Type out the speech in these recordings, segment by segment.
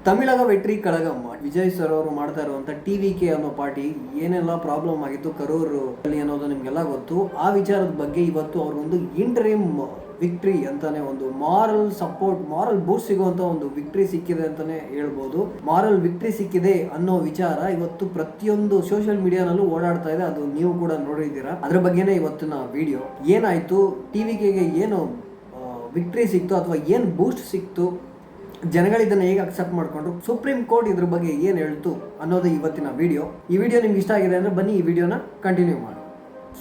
Tamilaga Vetri Kazhagam Vijay sir ಅವರು ಮಾಡ್ತಾ ಇರುವಂತ ಟಿವಿಕೆ ಅನ್ನೋ ಪಾರ್ಟಿ ಏನೆಲ್ಲ ಪ್ರಾಬ್ಲಮ್ ಆಗಿತ್ತು ಕರೂರು ಅಲ್ಲಿ ಅನ್ನೋದು ನಿಮ್ಗೆಲ್ಲ ಗೊತ್ತು. ಆ ವಿಚಾರದ ಬಗ್ಗೆ ಇವತ್ತು ಅವ್ರಿಗೊಂದು ಇಂಟರಿಮ್ ವಿಕ್ಟ್ರಿ ಅಂತಾನೆ, ಒಂದು ಮಾರಲ್ ಸಪೋರ್ಟ್, ಮಾರಲ್ ಬೂಸ್ಟ್ ಸಿಗುವಂತ ಒಂದು ವಿಕ್ಟ್ರಿ ಸಿಕ್ಕಿದೆ ಅಂತಾನೆ ಹೇಳ್ಬೋದು. ಮಾರಲ್ ವಿಕ್ಟ್ರಿ ಸಿಕ್ಕಿದೆ ಅನ್ನೋ ವಿಚಾರ ಇವತ್ತು ಪ್ರತಿಯೊಂದು ಸೋಷಿಯಲ್ ಮೀಡಿಯಾನಲ್ಲೂ ಓಡಾಡ್ತಾ ಇದೆ. ಅದು ನೀವು ಕೂಡ ನೋಡಿದ್ದೀರಾ. ಅದ್ರ ಬಗ್ಗೆನೇ ಇವತ್ತಿನ ವಿಡಿಯೋ. ಏನಾಯ್ತು, ಟಿವಿಕೆಗೆ ಏನು ವಿಕ್ಟ್ರಿ ಸಿಕ್ತು ಅಥವಾ ಏನು ಬೂಸ್ಟ್ ಸಿಕ್ತು, ಜನಗಳಿದ್ದನ್ನು ಹೇಗೆ ಅಕ್ಸೆಪ್ಟ್ ಮಾಡಿಕೊಂಡ್ರು, ಸುಪ್ರೀಂ ಕೋರ್ಟ್ ಇದ್ರ ಬಗ್ಗೆ ಏನು ಹೇಳ್ತು ಅನ್ನೋದು ಇವತ್ತಿನ ವಿಡಿಯೋ. ಈ ವಿಡಿಯೋ ನಿಮ್ಗೆ ಇಷ್ಟ ಆಗಿದೆ ಅಂದರೆ ಬನ್ನಿ ಈ ವಿಡಿಯೋನ ಕಂಟಿನ್ಯೂ ಮಾಡಿ.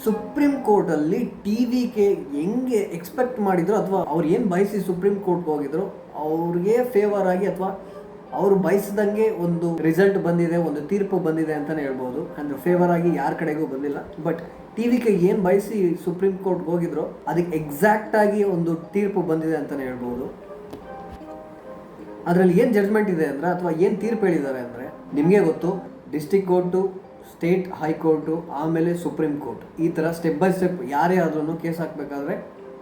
ಸುಪ್ರೀಂ ಕೋರ್ಟಲ್ಲಿ ಟಿವಿಕೆ ಹೆಂಗೆ ಎಕ್ಸ್ಪೆಕ್ಟ್ ಮಾಡಿದ್ರು ಅಥವಾ ಅವ್ರು ಏನು ಬಯಸಿ ಸುಪ್ರೀಂ ಕೋರ್ಟ್ಗೆ ಹೋಗಿದ್ರು ಅವ್ರಿಗೆ ಫೇವರ್ ಆಗಿ ಅಥವಾ ಅವರು ಬಯಸಿದಂಗೆ ಒಂದು ರಿಸಲ್ಟ್ ಬಂದಿದೆ, ಒಂದು ತೀರ್ಪು ಬಂದಿದೆ ಅಂತಲೇ ಹೇಳ್ಬೋದು. ಅಂದರೆ ಫೇವರ್ ಆಗಿ ಯಾರ ಕಡೆಗೂ ಬಂದಿಲ್ಲ. ಬಟ್ ಟಿವಿಕೆ ಏನು ಬಯಸಿ ಸುಪ್ರೀಂ ಕೋರ್ಟ್ಗೆ ಹೋಗಿದ್ರು ಅದಕ್ಕೆ ಎಕ್ಸಾಕ್ಟ್ ಆಗಿ ಒಂದು ತೀರ್ಪು ಬಂದಿದೆ ಅಂತಲೇ ಹೇಳ್ಬೋದು. ಅದರಲ್ಲಿ ಏನು ಜಡ್ಜ್ಮೆಂಟ್ ಇದೆ ಅಂದರೆ ಅಥವಾ ಏನು ತೀರ್ಪು ಹೇಳಿದ್ದಾರೆ ಅಂದರೆ ನಿಮಗೆ ಗೊತ್ತು. ಡಿಸ್ಟ್ರಿಕ್ಟ್ ಕೋರ್ಟು, ಸ್ಟೇಟ್ ಹೈಕೋರ್ಟು, ಆಮೇಲೆ ಸುಪ್ರೀಂ ಕೋರ್ಟ್, ಈ ಥರ ಸ್ಟೆಪ್ ಬೈ ಸ್ಟೆಪ್ ಯಾರೇ ಆದ್ರೂ ಕೇಸ್ ಹಾಕಬೇಕಾದ್ರೆ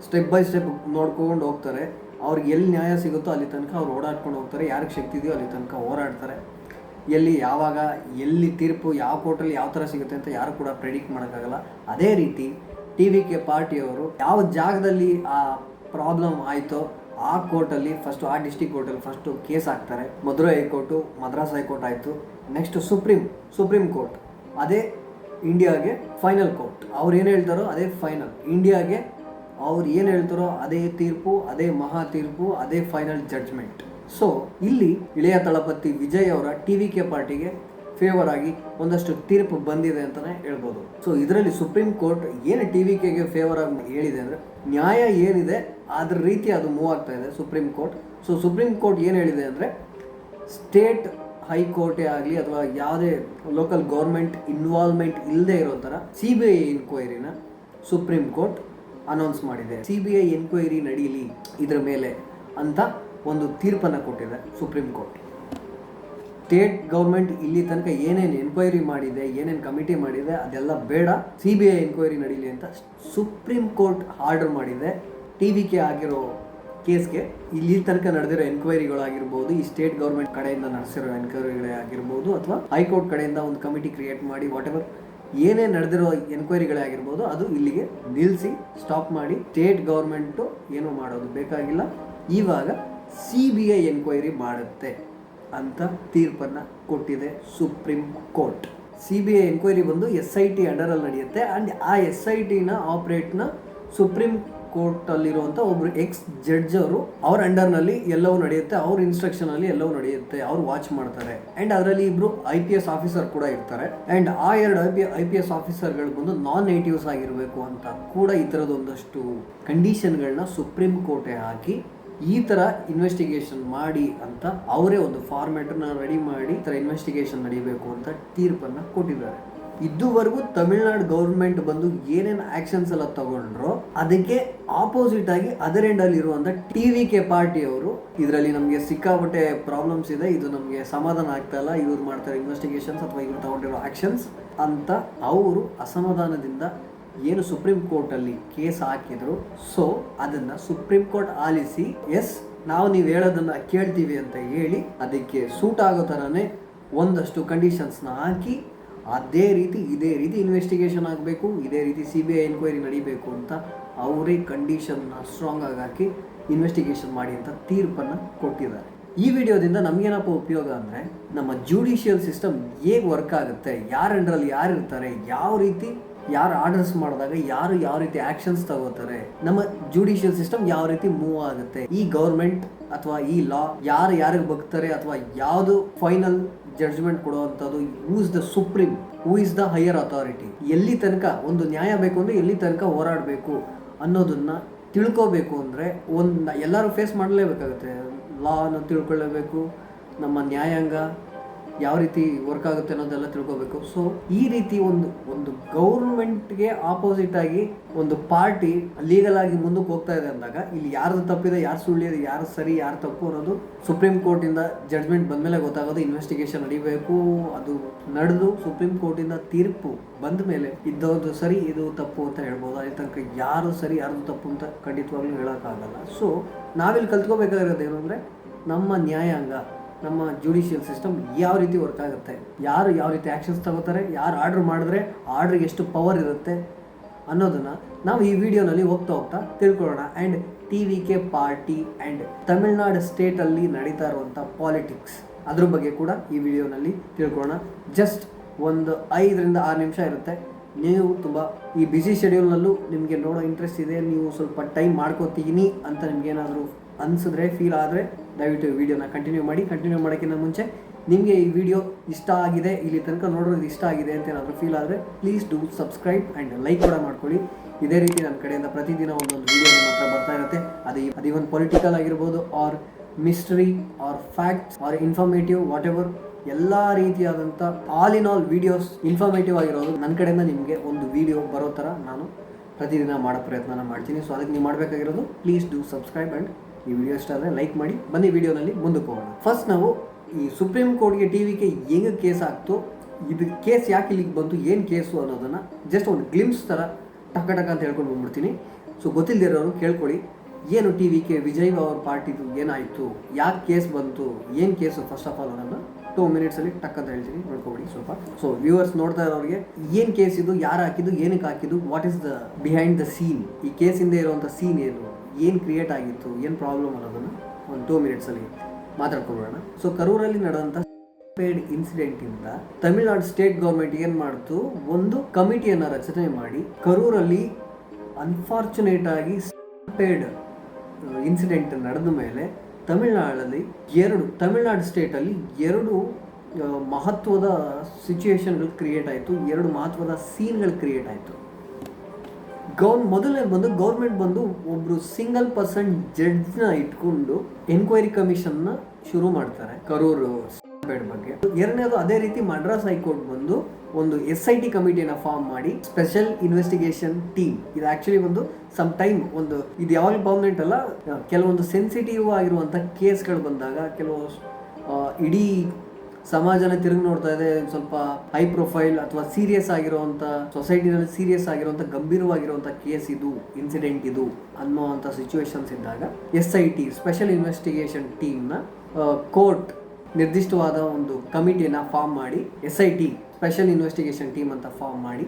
ಸ್ಟೆಪ್ ಬೈ ಸ್ಟೆಪ್ ನೋಡ್ಕೊಂಡು ಹೋಗ್ತಾರೆ. ಅವ್ರಿಗೆ ಎಲ್ಲಿ ನ್ಯಾಯ ಸಿಗುತ್ತೋ ಅಲ್ಲಿ ತನಕ ಅವ್ರು ಓಡಾಡ್ಕೊಂಡು ಹೋಗ್ತಾರೆ. ಯಾರಿಗೆ ಶಕ್ತಿ ಇದೆಯೋ ಅಲ್ಲಿ ತನಕ ಹೋರಾಡ್ತಾರೆ. ಎಲ್ಲಿ ಯಾವಾಗ ಎಲ್ಲಿ ತೀರ್ಪು ಯಾವ ಕೋರ್ಟಲ್ಲಿ ಯಾವ ಥರ ಸಿಗುತ್ತೆ ಅಂತ ಯಾರು ಕೂಡ ಪ್ರೆಡಿಕ್ಟ್ ಮಾಡೋಕ್ಕಾಗಲ್ಲ. ಅದೇ ರೀತಿ ಟಿವಿಕೆ ಪಾರ್ಟಿಯವರು ಯಾವ ಜಾಗದಲ್ಲಿ ಆ ಪ್ರಾಬ್ಲಮ್ ಆಯಿತೋ ಆ ಕೋರ್ಟಲ್ಲಿ ಫಸ್ಟು, ಆ ಡಿಸ್ಟಿಕ್ ಕೋರ್ಟಲ್ಲಿ ಫಸ್ಟು ಕೇಸ್ ಹಾಕ್ತಾರೆ. ಮಧುರೈ ಹೈಕೋರ್ಟು, ಮದ್ರಾಸ್ ಹೈಕೋರ್ಟ್ ಆಯಿತು. ನೆಕ್ಸ್ಟ್ ಸುಪ್ರೀಂ ಕೋರ್ಟ್, ಅದೇ ಇಂಡಿಯಾಗೆ ಫೈನಲ್ ಕೋರ್ಟ್. ಅವ್ರು ಏನು ಹೇಳ್ತಾರೋ ಅದೇ ಫೈನಲ್. ಇಂಡಿಯಾಗೆ ಅವ್ರು ಏನು ಹೇಳ್ತಾರೋ ಅದೇ ತೀರ್ಪು, ಅದೇ ಮಹಾ ತೀರ್ಪು, ಅದೇ ಫೈನಲ್ ಜಡ್ಜ್ಮೆಂಟ್. ಸೊ ಇಲ್ಲಿ ಇಳೆಯ ತಳಪತಿ ವಿಜಯ್ ಅವರ ಟಿವಿಕೆ ಪಾರ್ಟಿಗೆ ಫೇವರ್ ಆಗಿ ಒಂದಷ್ಟು ತೀರ್ಪು ಬಂದಿದೆ ಅಂತಲೇ ಹೇಳ್ಬೋದು. ಸೊ ಇದರಲ್ಲಿ ಸುಪ್ರೀಂ ಕೋರ್ಟ್ ಏನು ಟಿವಿಕೆಗೆ ಫೇವರ್ ಆಗಿ ಹೇಳಿದೆ ಅಂದರೆ, ನ್ಯಾಯ ಏನಿದೆ ಅದ್ರ ರೀತಿ ಅದು ಮೂವ್ ಆಗ್ತಾ ಇದೆ supreme court. So supreme court ಏನು ಹೇಳಿದೆ ಅಂದರೆ, ಸ್ಟೇಟ್ ಹೈಕೋರ್ಟೇ ಆಗಲಿ ಅಥವಾ ಯಾವುದೇ ಲೋಕಲ್ ಗೌರ್ಮೆಂಟ್ ಇನ್ವಾಲ್ವ್ಮೆಂಟ್ ಇಲ್ಲದೆ ಇರೋ ಥರ CBI ಎನ್ಕ್ವೈರಿನ ಸುಪ್ರೀಂ ಕೋರ್ಟ್ ಅನೌನ್ಸ್ ಮಾಡಿದೆ. CBI ಎನ್ಕ್ವೈರಿ ನಡೀಲಿ ಇದರ ಮೇಲೆ ಅಂತ ಒಂದು ತೀರ್ಪನ್ನು ಕೊಟ್ಟಿದೆ ಸುಪ್ರೀಂ ಕೋರ್ಟ್. ಸ್ಟೇಟ್ ಗೌರ್ಮೆಂಟ್ ಇಲ್ಲಿ ತನಕ ಏನೇನು ಎನ್ಕ್ವೈರಿ ಮಾಡಿದೆ, ಏನೇನು ಕಮಿಟಿ ಮಾಡಿದೆ ಅದೆಲ್ಲ ಬೇಡ, CBI ಎನ್ಕ್ವೈರಿ ನಡೀಲಿ ಅಂತ ಸುಪ್ರೀಂ ಕೋರ್ಟ್ ಆರ್ಡರ್ ಮಾಡಿದೆ. ಟಿವಿಕೆ ಆಗಿರೋ ಕೇಸ್ಗೆ ಇಲ್ಲಿ ತನಕ ನಡೆದಿರೋ ಎನ್ಕ್ವೈರಿಗಳಾಗಿರ್ಬೋದು, ಈ ಸ್ಟೇಟ್ ಗೌರ್ಮೆಂಟ್ ಕಡೆಯಿಂದ ನಡೆಸಿರೋ ಎನ್ಕ್ವೈರಿಗಳೇ ಆಗಿರ್ಬೋದು, ಅಥವಾ ಹೈಕೋರ್ಟ್ ಕಡೆಯಿಂದ ಒಂದು ಕಮಿಟಿ ಕ್ರಿಯೇಟ್ ಮಾಡಿ ವಾಟೆವರ್ ಏನೇ ನಡೆದಿರೋ ಎನ್ಕ್ವೈರಿಗಳೇ ಆಗಿರ್ಬೋದು, ಅದು ಇಲ್ಲಿಗೆ ನಿಲ್ಲಿಸಿ ಸ್ಟಾಪ್ ಮಾಡಿ ಸ್ಟೇಟ್ ಗೌರ್ಮೆಂಟು ಏನೂ ಮಾಡೋದು ಬೇಕಾಗಿಲ್ಲ, ಇವಾಗ CBI ಎನ್ಕ್ವೈರಿ ಮಾಡುತ್ತೆ ಅಂತ ತೀರ್ಪನ್ನು ಕೊಟ್ಟಿದೆ ಸುಪ್ರೀಂ ಕೋರ್ಟ್. CBI ಎನ್ಕ್ವೈರಿ ಬಂದು SIT ಅಂಡರಲ್ಲಿ ನಡೆಯುತ್ತೆ. ಆ್ಯಂಡ್ ಆ SITನ ಆಪ್ರೇಟ್ನ ಸುಪ್ರೀಂ ಕೋರ್ಟಲ್ಲಿರುವಂಥ ಒಬ್ಬರು ಎಕ್ಸ್ ಜಡ್ಜ್ ಅವರು, ಅವ್ರ ಅಂಡರ್ನಲ್ಲಿ ಎಲ್ಲವೂ ನಡೆಯುತ್ತೆ, ಅವ್ರ ಇನ್ಸ್ಟ್ರಕ್ಷನಲ್ಲಿ ಎಲ್ಲವೂ ನಡೆಯುತ್ತೆ, ಅವ್ರು ವಾಚ್ ಮಾಡ್ತಾರೆ. ಆ್ಯಂಡ್ ಅದರಲ್ಲಿ ಇಬ್ಬರು IPS ಆಫೀಸರ್ ಕೂಡ ಇರ್ತಾರೆ. ಆ್ಯಂಡ್ ಆ ಎರಡು IPS ಆಫೀಸರ್ಗಳು ಬಂದು ನಾನ್ ನೇಟಿವ್ಸ್ ಆಗಿರಬೇಕು ಅಂತ ಕೂಡ ಈ ಥರದೊಂದಷ್ಟು ಕಂಡೀಷನ್ಗಳನ್ನ ಸುಪ್ರೀಂ ಕೋರ್ಟೇ ಹಾಕಿ ಈ ಥರ ಇನ್ವೆಸ್ಟಿಗೇಷನ್ ಮಾಡಿ ಅಂತ ಅವರೇ ಒಂದು ಫಾರ್ಮ್ಯಾಟನ್ನ ರೆಡಿ ಮಾಡಿ ಈ ಥರ ಇನ್ವೆಸ್ಟಿಗೇಷನ್ ನಡೀಬೇಕು ಅಂತ ತೀರ್ಪನ್ನು ಕೊಟ್ಟಿದ್ದಾರೆ. ಇದುವರೆಗೂ ತಮಿಳ್ನಾಡು ಗೌರ್ಮೆಂಟ್ ಬಂದು ಏನೇನು ಆ್ಯಕ್ಷನ್ಸ್ ಎಲ್ಲ ತಗೊಂಡ್ರೋ ಅದಕ್ಕೆ ಆಪೋಸಿಟ್ ಆಗಿ ಅದರ್ ಎಂಡಲ್ಲಿ ಇರುವಂಥ ಟಿವಿಕೆ ಪಾರ್ಟಿಯವರು ಇದರಲ್ಲಿ ನಮಗೆ ಸಿಕ್ಕಾಪಟ್ಟೆ ಪ್ರಾಬ್ಲಮ್ಸ್ ಇದೆ, ಇದು ನಮಗೆ ಸಮಾಧಾನ ಆಗ್ತಾ ಇಲ್ಲ, ಇವ್ರು ಮಾಡ್ತಾರೆ ಇನ್ವೆಸ್ಟಿಗೇಷನ್ಸ್ ಅಥವಾ ಇವ್ರು ತಗೊಂಡಿರೋ ಆ್ಯಕ್ಷನ್ಸ್ ಅಂತ ಅವರು ಅಸಮಾಧಾನದಿಂದ ಏನು ಸುಪ್ರೀಂ ಕೋರ್ಟಲ್ಲಿ ಕೇಸ್ ಹಾಕಿದ್ರು. ಸೊ ಅದನ್ನು ಸುಪ್ರೀಂ ಕೋರ್ಟ್ ಆಲಿಸಿ ಎಸ್ ನಾವು ನೀವು ಹೇಳೋದನ್ನು ಕೇಳ್ತೀವಿ ಅಂತ ಹೇಳಿ ಅದಕ್ಕೆ ಸೂಟ್ ಆಗೋ ಥರನೇ ಒಂದಷ್ಟು ಕಂಡೀಷನ್ಸ್ನ ಹಾಕಿ ಅದೇ ರೀತಿ ಇದೇ ರೀತಿ ಇನ್ವೆಸ್ಟಿಗೇಷನ್ ಆಗಬೇಕು, ಇದೇ ರೀತಿ CBI ಎನ್ಕ್ವೈರಿ ನಡೀಬೇಕು ಅಂತ ಅವರೇ ಕಂಡೀಷನ್ನ ಸ್ಟ್ರಾಂಗ್ ಆಗಿ ಹಾಕಿ ಇನ್ವೆಸ್ಟಿಗೇಷನ್ ಮಾಡಿ ಅಂತ ತೀರ್ಪನ್ನು ಕೊಟ್ಟಿದ್ದಾರೆ. ಈ ವಿಡಿಯೋದಿಂದ ನಮಗೇನಪ್ಪ ಉಪಯೋಗ ಅಂದರೆ, ನಮ್ಮ ಜುಡಿಷಿಯಲ್ ಸಿಸ್ಟಮ್ ಹೇಗೆ ವರ್ಕ್ ಆಗುತ್ತೆ, ಯಾರ ಅಂಡರಲ್ಲಿ ಯಾರು ಇರ್ತಾರೆ, ಯಾವ ರೀತಿ ಯಾರು ಆರ್ಡರ್ಸ್ ಮಾಡಿದಾಗ ಯಾರು ಯಾವ ರೀತಿ ಆ್ಯಕ್ಷನ್ಸ್ ತಗೋತಾರೆ, ನಮ್ಮ ಜುಡಿಷಿಯಲ್ ಸಿಸ್ಟಮ್ ಯಾವ ರೀತಿ ಮೂವ್ ಆಗುತ್ತೆ, ಈ ಗೌರ್ಮೆಂಟ್ ಅಥವಾ ಈ ಲಾ ಯಾರು ಯಾರಿಗೆ ಬಗ್ತಾರೆ ಅಥವಾ ಯಾವುದು ಫೈನಲ್ ಜಡ್ಜ್ಮೆಂಟ್ ಕೊಡುವಂಥದ್ದು, who is the supreme, who is the higher authority, ಎಲ್ಲಿ ತನಕ ಒಂದು ನ್ಯಾಯ ಬೇಕು ಅಂದರೆ ಎಲ್ಲಿ ತನಕ ಹೋರಾಡಬೇಕು ಅನ್ನೋದನ್ನು ತಿಳ್ಕೋಬೇಕು ಅಂದರೆ ಎಲ್ಲರೂ ಫೇಸ್ ಮಾಡಲೇಬೇಕಾಗುತ್ತೆ. ಲಾನ ತಿಳ್ಕೊಳ್ಳೇಬೇಕು, ನಮ್ಮ ನ್ಯಾಯಾಂಗ ಯಾವ ರೀತಿ ವರ್ಕ್ ಆಗುತ್ತೆ ಅನ್ನೋದೆಲ್ಲ ತಿಳ್ಕೋಬೇಕು. ಸೊ ಈ ರೀತಿ ಒಂದು ಗೌರ್ಮೆಂಟ್ಗೆ ಆಪೋಸಿಟ್ ಆಗಿ ಒಂದು ಪಾರ್ಟಿ ಲೀಗಲ್ ಆಗಿ ಮುಂದಕ್ಕೆ ಹೋಗ್ತಾ ಇದೆ ಅಂದಾಗ ಇಲ್ಲಿ ಯಾರ್ದು ತಪ್ಪಿದೆ, ಯಾರು ಸುಳ್ಳಿದೆ, ಯಾರು ಸರಿ, ಯಾರು ತಪ್ಪು ಅನ್ನೋದು ಸುಪ್ರೀಂ ಕೋರ್ಟಿಂದ ಜಡ್ಜ್ಮೆಂಟ್ ಬಂದಮೇಲೆ ಗೊತ್ತಾಗೋದು. ಇನ್ವೆಸ್ಟಿಗೇಷನ್ ನಡೀಬೇಕು, ಅದು ನಡೆದು ಸುಪ್ರೀಂ ಕೋರ್ಟಿಂದ ತೀರ್ಪು ಬಂದ ಮೇಲೆ ಇದ್ದವ್ರದ್ದು ಸರಿ ಇದು ತಪ್ಪು ಅಂತ ಹೇಳ್ಬೋದು. ಅಲ್ಲಿ ತನಕ ಯಾರು ಸರಿ ಯಾರ್ದು ತಪ್ಪು ಅಂತ ಖಂಡಿತವಾಗ್ಲೂ ಹೇಳೋಕ್ಕಾಗಲ್ಲ. ಸೊ ನಾವಿಲ್ಲಿ ಕಲ್ತ್ಕೋಬೇಕಾಗಿರೋದು ಏನು ಅಂದರೆ, ನಮ್ಮ ನ್ಯಾಯಾಂಗ ನಮ್ಮ ಜುಡಿಷಿಯಲ್ ಸಿಸ್ಟಮ್ ಯಾವ ರೀತಿ ವರ್ಕ್ ಆಗುತ್ತೆ, ಯಾರು ಯಾವ ರೀತಿ ಆ್ಯಕ್ಷನ್ಸ್ ತಗೋತಾರೆ, ಯಾರು ಆರ್ಡ್ರ್ ಮಾಡಿದ್ರೆ ಆರ್ಡ್ರಿಗೆ ಎಷ್ಟು ಪವರ್ ಇರುತ್ತೆ ಅನ್ನೋದನ್ನು ನಾವು ಈ ವಿಡಿಯೋನಲ್ಲಿ ಹೋಗ್ತಾ ತಿಳ್ಕೊಳ್ಳೋಣ. And TVK party and Tamil Nadu ಸ್ಟೇಟಲ್ಲಿ ನಡೀತಾ ಇರುವಂಥ ಪಾಲಿಟಿಕ್ಸ್ ಅದ್ರ ಬಗ್ಗೆ ಕೂಡ ಈ ವಿಡಿಯೋನಲ್ಲಿ ತಿಳ್ಕೊಳ್ಳೋಣ. ಜಸ್ಟ್ ಒಂದು 5ರಿಂದ 6 ನಿಮಿಷ ಇರುತ್ತೆ. ನೀವು ತುಂಬ ಈ ಬ್ಯುಸಿ ಶೆಡ್ಯೂಲ್ನಲ್ಲೂ ನಿಮಗೆ ನೋಡೋ ಇಂಟ್ರೆಸ್ಟ್ ಇದೆ, ನೀವು ಸ್ವಲ್ಪ ಟೈಮ್ ಮಾಡ್ಕೋತೀನಿ ಅಂತ ನಿಮ್ಗೇನಾದರೂ ಅನಿಸಿದ್ರೆ, ಫೀಲ್ ಆದರೆ ದಯವಿಟ್ಟು ಈ ವಿಡಿಯೋನ ಕಂಟಿನ್ಯೂ ಮಾಡೋಕ್ಕಿಂತ ಮುಂಚೆ ನಿಮಗೆ ಈ ವಿಡಿಯೋ ಇಷ್ಟ ಆಗಿದೆ, ಇಲ್ಲಿ ತನಕ ನೋಡೋದು ಇಷ್ಟ ಆಗಿದೆ ಅಂತ ಏನಾದರೂ ಫೀಲ್ ಆದರೆ please do subscribe and like ಕೂಡ ಮಾಡ್ಕೊಳ್ಳಿ. ಇದೇ ರೀತಿ ನನ್ನ ಕಡೆಯಿಂದ ಪ್ರತಿದಿನ ಒಂದೊಂದು ವಿಡಿಯೋ ನಿಮ್ಮ ಹತ್ರ ಬರ್ತಾ ಇರುತ್ತೆ. ಅದು ಇವನ್ ಪೊಲಿಟಿಕಲ್ ಆಗಿರ್ಬೋದು, or mystery, or facts, or informative, whatever, ಎಲ್ಲ ರೀತಿಯಾದಂಥ all in all videos informative ಆಗಿರೋದು ನನ್ನ ಕಡೆಯಿಂದ ನಿಮಗೆ ಒಂದು ವಿಡಿಯೋ ಬರೋ ಥರ ನಾನು ಪ್ರತಿದಿನ ಮಾಡೋ ಪ್ರಯತ್ನ ಮಾಡ್ತೀನಿ. ಸೊ ಅದಕ್ಕೆ ನೀವು ಮಾಡಬೇಕಾಗಿರೋದು ಪ್ಲೀಸ್ ಡೂ ಸಬ್ಸ್ಕ್ರೈಬ್ ಆ್ಯಂಡ್ ಈ ವಿಡಿಯೋ ಇಷ್ಟ ಆದರೆ ಲೈಕ್ ಮಾಡಿ. ಬನ್ನಿ ವಿಡಿಯೋನಲ್ಲಿ ಮುಂದಕ್ಕೆ ಹೋಗೋಣ. ಫಸ್ಟ್ ನಾವು ಈ ಸುಪ್ರೀಂ ಕೋರ್ಟ್ಗೆ TVK ಹೆಂಗೆ ಕೇಸ್ ಆಗ್ತು, ಇದು ಕೇಸ್ ಯಾಕೆ ಇಲ್ಲಿಗೆ ಬಂತು, ಏನು ಕೇಸು ಅನ್ನೋದನ್ನು ಜಸ್ಟ್ ಒಂದು ಗ್ಲಿಮ್ಸ್ ಥರ ಟಕ ಅಂತ ಹೇಳ್ಕೊಂಡು ಬಂದ್ಬಿಡ್ತೀನಿ. ಸೊ ಗೊತ್ತಿಲ್ಲದಿರೋರು ಕೇಳ್ಕೊಳ್ಳಿ, ಏನು TVK ವಿಜಯ್ ಅವ್ರ ಪಾರ್ಟಿದು ಏನಾಯಿತು, ಯಾಕೆ ಕೇಸ್ ಬಂತು, ಏನು ಕೇಸು, ಫಸ್ಟ್ ಆಫ್ ಆಲ್ ಅನ್ನೋದನ್ನು 2 ಮಿನಿಟ್ಸಲ್ಲಿ ಟಕ್ ಅಂತ ಹೇಳ್ತೀನಿ, ನೋಡ್ಕೊಬಿಡಿ ಸ್ವಲ್ಪ. ಸೊ ವ್ಯೂವರ್ಸ್ ನೋಡ್ತಾ ಇರೋರಿಗೆ ಏನು ಕೇಸ್ ಇದು, ಯಾರು ಹಾಕಿದ್ದು, ಏನಕ್ಕೆ ಹಾಕಿದ್ದು, what is the behind the scene, ಈ ಕೇಸಿಂದ ಇರುವಂಥ ಸೀನ್ ಏನು ಕ್ರಿಯೇಟ್ ಆಗಿತ್ತು, ಏನು ಪ್ರಾಬ್ಲಮ್ ಅನ್ನೋದನ್ನು ಒಂದು 2 ಮಿನಿಟ್ಸಲ್ಲಿ ಮಾತಾಡ್ಕೊಬಿಡೋಣ. ಸೊ ಕರೂರಲ್ಲಿ ನಡೆದಂಥ ಇನ್ಸಿಡೆಂಟಿಂದ ತಮಿಳ್ನಾಡು ಸ್ಟೇಟ್ ಗೌರ್ಮೆಂಟ್ ಏನು ಮಾಡ್ತು, ಒಂದು ಕಮಿಟಿಯನ್ನು ರಚನೆ ಮಾಡಿ ಕರೂರಲ್ಲಿ ಅನ್ಫಾರ್ಚುನೇಟ್ ಆಗಿ ಇನ್ಸಿಡೆಂಟ್ ನಡೆದ ಮೇಲೆ ತಮಿಳ್ನಾಡು ಸ್ಟೇಟಲ್ಲಿ 2 ಮಹತ್ವದ ಸಿಚುಯೇಷನ್ಗಳು ಕ್ರಿಯೇಟ್ ಆಯಿತು, 2 ಮಹತ್ವದ ಸೀನ್ಗಳು ಕ್ರಿಯೇಟ್ ಆಯಿತು. ಮೊದಲನೇ ಬಂದು ಗೌರ್ಮೆಂಟ್ ಬಂದು ಒಬ್ರು ಸಿಂಗಲ್ ಪರ್ಸನ್ ಜಡ್ಜ್ನ ಇಟ್ಕೊಂಡು ಎನ್ಕ್ವೈರಿ ಕಮಿಷನ್ನ ಶುರು ಮಾಡ್ತಾರೆ ಕರೂರು ಬಗ್ಗೆ. ಎರಡನೇದು ಅದೇ ರೀತಿ ಮಡ್ರಾಸ್ ಹೈಕೋರ್ಟ್ ಬಂದು ಒಂದು SIT ಕಮಿಟಿಯನ್ನು ಫಾರ್ಮ್ ಮಾಡಿ ಸ್ಪೆಷಲ್ ಇನ್ವೆಸ್ಟಿಗೇಷನ್ ಟೀಮ್, ಇದು ಆಕ್ಚುಲಿ ಒಂದು ಸಮ್ ಟೈಮ್ ಒಂದು ಇದು ಯಾವಾಗಲೂ ಪರ್ಮನೆಂಟ್ ಅಲ್ಲ, ಕೆಲವೊಂದು ಸೆನ್ಸಿಟಿವ್ ಆಗಿರುವಂಥ ಕೇಸ್ಗಳು ಬಂದಾಗ, ಕೆಲವು ಇಡೀ ಸಮಾಜನ ತಿರುಗಿ ನೋಡ್ತಾ ಇದೆ, ಸ್ವಲ್ಪ ಹೈ ಪ್ರೊಫೈಲ್ ಅಥವಾ ಸೀರಿಯಸ್ ಆಗಿರುವಂಥ ಸೊಸೈಟಿನಲ್ಲಿ ಸೀರಿಯಸ್ ಆಗಿರುವಂಥ ಗಂಭೀರವಾಗಿರುವಂಥ ಕೇಸ್ ಇದು, ಇನ್ಸಿಡೆಂಟ್ ಇದು ಅನ್ನೋವಂಥ ಸಿಚುವೇಶನ್ಸ್ ಇದ್ದಾಗ SIT ಸ್ಪೆಷಲ್ ಇನ್ವೆಸ್ಟಿಗೇಷನ್ ಟೀಮ್ನ ಕೋರ್ಟ್ ನಿರ್ದಿಷ್ಟವಾದ ಒಂದು ಕಮಿಟಿಯನ್ನು ಫಾರ್ಮ್ ಮಾಡಿ SIT ಸ್ಪೆಷಲ್ ಇನ್ವೆಸ್ಟಿಗೇಷನ್ ಟೀಮ್ ಅಂತ ಫಾರ್ಮ್ ಮಾಡಿ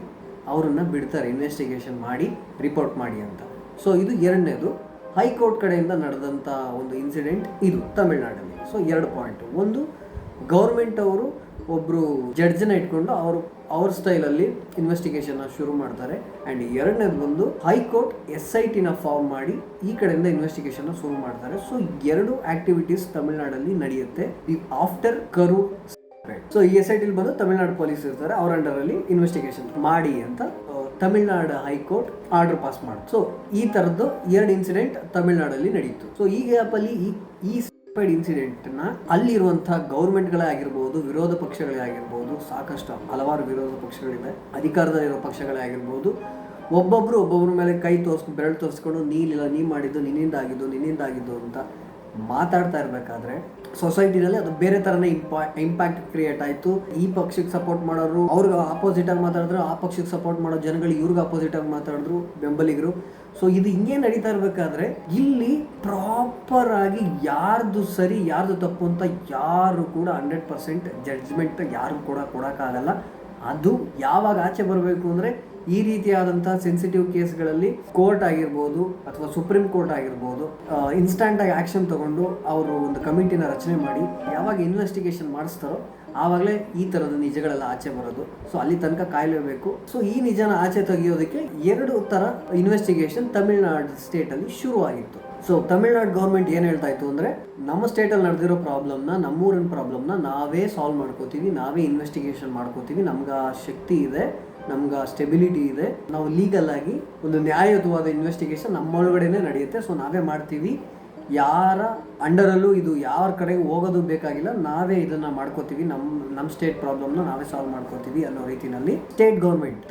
ಅವರನ್ನು ಬಿಡ್ತಾರೆ, ಇನ್ವೆಸ್ಟಿಗೇಷನ್ ಮಾಡಿ ರಿಪೋರ್ಟ್ ಮಾಡಿ ಅಂತ. ಸೊ ಇದು ಎರಡನೇದು. ಹೈಕೋರ್ಟ್ ಕಡೆಯಿಂದ ನಡೆದಂಥ ಒಂದು ಇನ್ಸಿಡೆಂಟ್ ಇದು ತಮಿಳ್ನಾಡಲ್ಲಿ. ಸೊ 2 ಪಾಯಿಂಟ್, ಒಂದು ಗೌರ್ಮೆಂಟ್ ಅವರು ಒಬ್ಬರು ಜಡ್ಜನ್ನ ಇಟ್ಕೊಂಡು ಅವ್ರ ಸ್ಟೈಲಲ್ಲಿ ಇನ್ವೆಸ್ಟಿಗೇಷನ್ನ ಶುರು ಮಾಡ್ತಾರೆ. ಆ್ಯಂಡ್ ಎರಡನೇದು ಬಂದು ಹೈಕೋರ್ಟ್ SITನ ಫಾರ್ಮ್ ಮಾಡಿ ಈ ಕಡೆಯಿಂದ ಇನ್ವೆಸ್ಟಿಗೇಷನ್ನ ಶುರು ಮಾಡ್ತಾರೆ. ಸೊ 2 ಆಕ್ಟಿವಿಟೀಸ್ ತಮಿಳ್ನಾಡಲ್ಲಿ ನಡೆಯುತ್ತೆ ಆಫ್ಟರ್ ಕರೂರ್. ಸೊ ಈ SIT ಬಂದು ತಮಿಳ್ನಾಡು ಪೊಲೀಸ್ ಇರ್ತಾರೆ, ಅವ್ರ ಅಂಡರಲ್ಲಿ ಇನ್ವೆಸ್ಟಿಗೇಷನ್ ಮಾಡಿ ಅಂತ ತಮಿಳ್ನಾಡು ಹೈಕೋರ್ಟ್ ಆರ್ಡರ್ ಪಾಸ್ ಮಾಡಿತು. ಸೊ ಈ ಥರದ್ದು 2 ಇನ್ಸಿಡೆಂಟ್ ತಮಿಳ್ನಾಡಲ್ಲಿ ನಡೀತು. ಸೊ ಈ ಗ್ಯಾಪಲ್ಲಿ ಈ ಇನ್ಸಿಡೆಂಟ್ನ ಅಲ್ಲಿರುವಂತಹ ಗೌರ್ಮೆಂಟ್ಗಳೇ ಆಗಿರ್ಬೋದು, ವಿರೋಧ ಪಕ್ಷಗಳೇ ಆಗಿರ್ಬೋದು, ಸಾಕಷ್ಟು ಹಲವಾರು ವಿರೋಧ ಪಕ್ಷಗಳಿವೆ, ಅಧಿಕಾರದಲ್ಲಿರೋ ಪಕ್ಷಗಳೇ ಆಗಿರ್ಬೋದು, ಒಬ್ಬೊಬ್ಬರ ಮೇಲೆ ಬೆರಳು ತೋರಿಸ್ಕೊಂಡು ನೀ ಮಾಡಿದ್ದು ನಿನ್ನಿಂದ ಆಗಿದ್ದು ಅಂತ ಮಾತಾಡ್ತಾ ಇರಬೇಕಾದ್ರೆ ಸೊಸೈಟಿನಲ್ಲಿ ಅದು ಬೇರೆ ಥರನೇ ಇಂಪ್ಯಾಕ್ಟ್ ಕ್ರಿಯೇಟ್ ಆಯಿತು. ಈ ಪಕ್ಷಕ್ಕೆ ಸಪೋರ್ಟ್ ಮಾಡೋರು ಅವ್ರಿಗೆ ಆಪೋಸಿಟಾಗಿ ಮಾತಾಡಿದ್ರು, ಆ ಪಕ್ಷಕ್ಕೆ ಸಪೋರ್ಟ್ ಮಾಡೋ ಜನಗಳು ಇವ್ರಿಗೆ ಆಪೋಸಿಟಾಗಿ ಮಾತಾಡಿದ್ರು, ಬೆಂಬಲಿಗರು. ಸೊ ಇದು ಹಿಂಗೆ ನಡೀತಾ ಇರಬೇಕಾದ್ರೆ ಇಲ್ಲಿ ಪ್ರಾಪರ್ ಆಗಿ ಯಾರ್ದು ಸರಿ ಯಾರ್ದು ತಪ್ಪು ಅಂತ ಯಾರು ಕೂಡ 100% ಜಡ್ಜ್ಮೆಂಟ್ ಯಾರು ಕೂಡ ಕೊಡೋಕ್ಕಾಗಲ್ಲ. ಅದು ಯಾವಾಗ ಆಚೆ ಬರಬೇಕು ಅಂದರೆ ಈ ರೀತಿಯಾದಂಥ ಸೆನ್ಸಿಟಿವ್ ಕೇಸ್ಗಳಲ್ಲಿ ಕೋರ್ಟ್ ಆಗಿರ್ಬೋದು ಅಥವಾ ಸುಪ್ರೀಂ ಕೋರ್ಟ್ ಆಗಿರ್ಬೋದು ಇನ್ಸ್ಟಂಟಾಗಿ ಆ್ಯಕ್ಷನ್ ತಗೊಂಡು ಅವರು ಒಂದು ಕಮಿಟಿನ ರಚನೆ ಮಾಡಿ ಯಾವಾಗ ಇನ್ವೆಸ್ಟಿಗೇಷನ್ ಮಾಡಿಸ್ತಾರೋ ಆವಾಗಲೇ ಈ ಥರದ ನಿಜಗಳೆಲ್ಲ ಆಚೆ ಬರೋದು. ಸೊ ಅಲ್ಲಿ ತನಕ ಕಾಯಲೇಬೇಕು. ಸೊ ಈ ನಿಜನ ಆಚೆ ತೆಗೆಯೋದಕ್ಕೆ 2 ಥರ ಇನ್ವೆಸ್ಟಿಗೇಷನ್ ತಮಿಳ್ನಾಡು ಸ್ಟೇಟಲ್ಲಿ ಶುರುವಾಗಿತ್ತು. ಸೊ ತಮಿಳ್ನಾಡು ಗೌರ್ಮೆಂಟ್ ಏನು ಹೇಳ್ತಾ ಇತ್ತು ಅಂದರೆ, ನಮ್ಮ ಸ್ಟೇಟಲ್ಲಿ ನಡೆದಿರೋ ಪ್ರಾಬ್ಲಮ್ನ, ನಮ್ಮೂರಿನ ಪ್ರಾಬ್ಲಮ್ನ ನಾವೇ ಸಾಲ್ವ್ ಮಾಡ್ಕೋತೀವಿ, ನಾವೇ ಇನ್ವೆಸ್ಟಿಗೇಷನ್ ಮಾಡ್ಕೋತೀವಿ, ನಮ್ಗೆ ಆ ಶಕ್ತಿ ಇದೆ, ನಮ್ಗೆ ಸ್ಟೆಬಿಲಿಟಿ ಇದೆ, ನಾವು ಲೀಗಲ್ ಆಗಿ ಒಂದು ನ್ಯಾಯಯುತವಾದ ಇನ್ವೆಸ್ಟಿಗೇಷನ್ ನಮ್ಮೊಳಗಡೆನೇ ನಡೆಯುತ್ತೆ. ಸೊ ನಾವೇ ಮಾಡ್ತೀವಿ, ಯಾರ ಅಂಡರಲ್ಲೂ ಇದು ಯಾರ ಕಡೆಗೆ ಹೋಗೋದು ಬೇಕಾಗಿಲ್ಲ, ನಾವೇ ಇದನ್ನು ಮಾಡ್ಕೋತೀವಿ, ನಮ್ಮ ಸ್ಟೇಟ್ ಪ್ರಾಬ್ಲಮ್ನ ನಾವೇ ಸಾಲ್ವ್ ಮಾಡ್ಕೋತೀವಿ ಅನ್ನೋ ರೀತಿಯಲ್ಲಿ